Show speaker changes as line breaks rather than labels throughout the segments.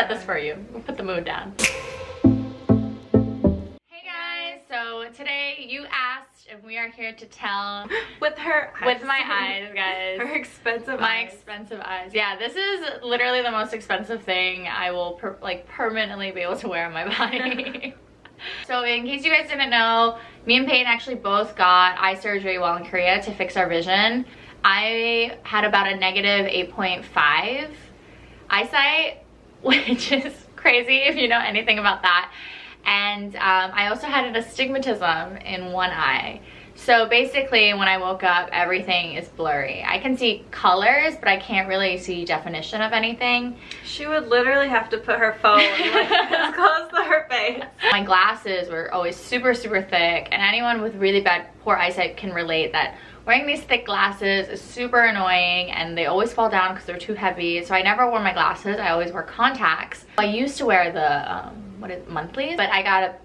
set this for you. We'll put the mood down. Hey guys, so today you asked if we are here to tell
with her eyes.
With my eyes, guys.
Her expensive eyes.
My expensive eyes. Yeah, this is literally the most expensive thing I will permanently be able to wear on my body. So in case you guys didn't know, me and Peyton actually both got eye surgery while in Korea to fix our vision. I had about a negative 8.5 eyesight, which is crazy if you know anything about that. And I also had an astigmatism in one eye. So basically when I woke up, everything is blurry. I can see colors, but I can't really see definition of anything.
She would literally have to put her phone like this close to her face.
My glasses were always super thick, and anyone with really bad poor eyesight can relate that wearing these thick glasses is super annoying, and they always fall down because they're too heavy. So I never wore my glasses. I always wore contacts. I used to wear the monthlies, but I got an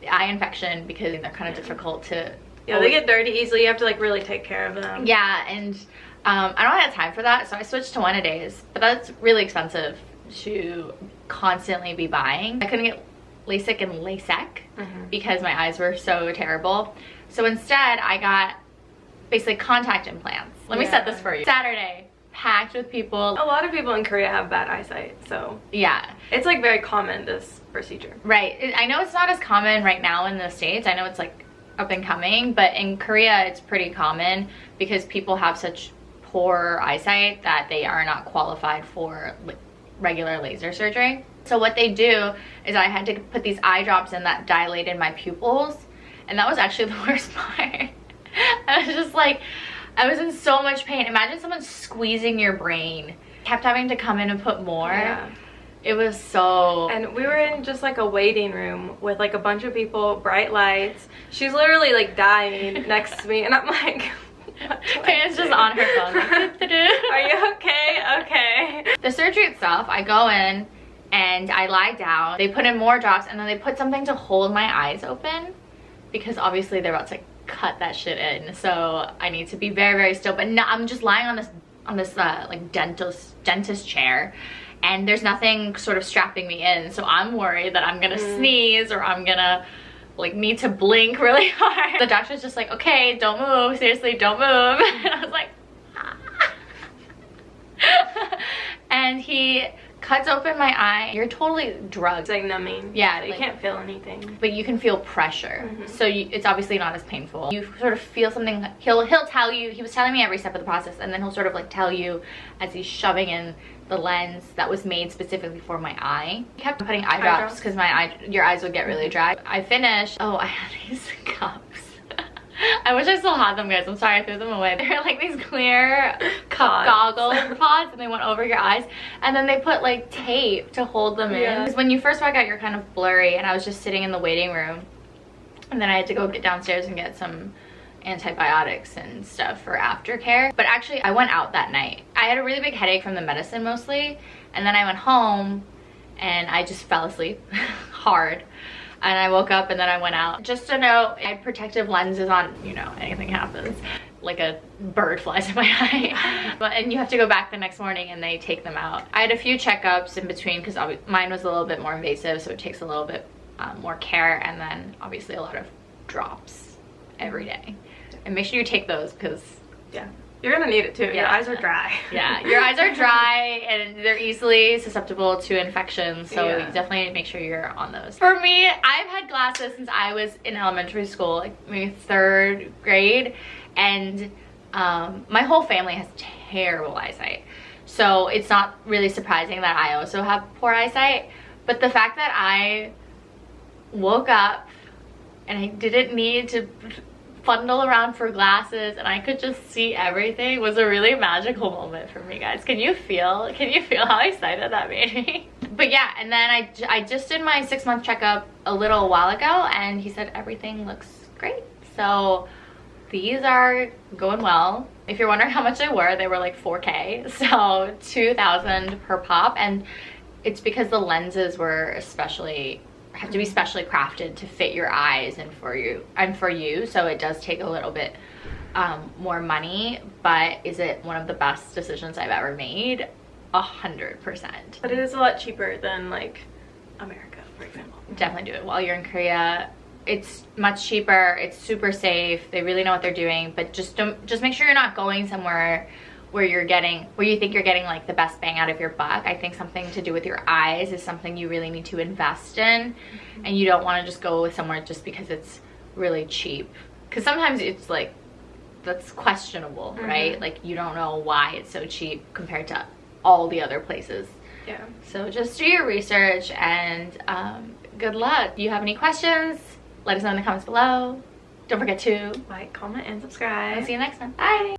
eye infection because they're kind of difficult to.
Yeah, they get dirty easily. You have to like really take care of them.
Yeah, and I don't have time for that, so I switched to one-a-days. But that's really expensive to constantly be buying. I couldn't get LASIK and LASEK because my eyes were so terrible. So instead, I got basically contact implants. Let me set this for you. Saturday, packed with people.
A lot of people in Korea have bad eyesight, so
yeah,
it's like very common, this procedure.
Right. I know it's not as common right now in the States. I know it's like up and coming, but in Korea it's pretty common because people have such poor eyesight that they are not qualified for regular laser surgery. So what they do is I had to put these eye drops in that dilated my pupils, and that was actually the worst part. I was just like, I was in so much pain. Imagine someone squeezing your brain. Kept having to come in and put more. Yeah. It was so...
And we were in just like a waiting room with like a bunch of people, bright lights. She's literally like dying next to me, and I'm like...
Peyton's just on her phone. Like,
are you okay? Okay.
The surgery itself, I go in and I lie down. They put in more drops, and then they put something to hold my eyes open because obviously they're about to cut that shit in. So I need to be very still. But no, I'm just lying on this like dentist chair. And there's nothing sort of strapping me in, so I'm worried that I'm gonna sneeze or I'm gonna like need to blink really hard. The doctor's just like, okay, don't move, seriously, don't move. And I was like, ah. And he cuts open my eye. You're totally drugged.
It's like numbing.
Yeah.
You can't feel anything.
But you can feel pressure. So it's obviously not as painful. You sort of feel something. He'll tell you, he was telling me every step of the process, and then he'll sort of like tell you as he's shoving in the lens that was made specifically for my eye. He kept putting eye drops because your eyes would get really dry. I finished. Oh, I had these cups. I wish I still had them, guys. I'm sorry I threw them away. They're like these clear cup goggles pods, and they went over your eyes, and then they put like tape to hold them in. Because when you first walk out, you're kind of blurry, and I was just sitting in the waiting room, and then I had to go get downstairs and get some antibiotics and stuff for aftercare. But actually I went out that night. I had a really big headache from the medicine mostly, and then I went home and I just fell asleep hard, and I woke up and then I went out. Just to know, I had protective lenses on, you know, anything happens, like a bird flies in my eye. And you have to go back the next morning and they take them out. I had a few checkups in between because mine was a little bit more invasive, so it takes a little bit more care, and then obviously a lot of drops every day. And make sure you take those because
you're gonna need it too. Your eyes are dry.
Yeah, your eyes are dry and they're easily susceptible to infections, so you definitely need to make sure you're on those. For me, I've had glasses since I was in elementary school, like maybe 3rd grade, and my whole family has terrible eyesight, so it's not really surprising that I also have poor eyesight. But the fact that I woke up and I didn't need to fundle around for glasses and I could just see everything was a really magical moment for me, guys. Can you feel how excited that made me? But yeah, and then I just did my 6-month checkup a little while ago, and he said everything looks great. So these are going well. If you're wondering how much they were like $4K, so $2,000 per pop, and it's because the lenses were have to be specially crafted to fit your eyes and for you, so it does take a little bit more money. But is it one of the best decisions I've ever made? 100%.
But it is a lot cheaper than like America, for example.
Definitely do it while you're in Korea. It's much cheaper, it's super safe, they really know what they're doing, but just make sure you're not going somewhere where you think you're getting like the best bang out of your buck. I think something to do with your eyes is something you really need to invest in, and you don't want to just go with somewhere just because it's really cheap, because sometimes it's like, that's questionable, right? Like, you don't know why it's so cheap compared to all the other places.
Yeah.
So just do your research, and good luck. If you have any questions, let us know in the comments below. Don't forget to
like, comment, and subscribe.
I'll see you next time. Bye.